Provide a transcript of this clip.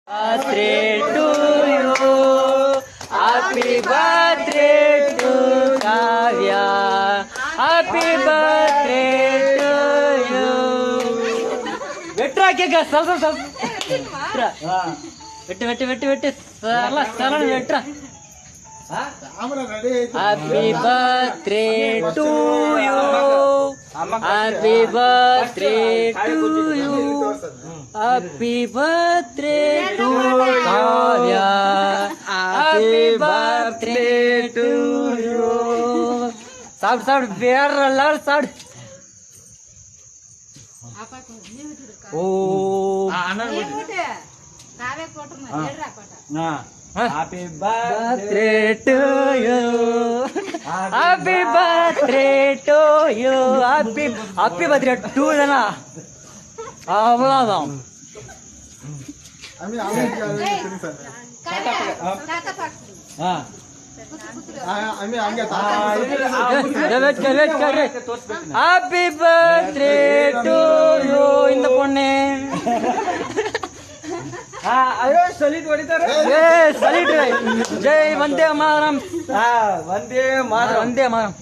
Birthday to you. Happy birthday to Kavya. Happy birthday to you. Vetra kega sal. Vetra. Vetti. Salan vetra. Happy birthday to you. Happy birthday to you. Happy birthday to Kavya. Happy birthday to you. Sound, very loud sound. Oh. Happy birthday to you. Happy birthday to you. Happy birthday to you. அவ்வளோதான். Happy birthday to you. இந்த பொண்ணு சொல்லிட்டு ஓடித்தாரு. சொல்லிட்டு ஜெய் வந்தே மாதரம். வந்தே மாதரம்.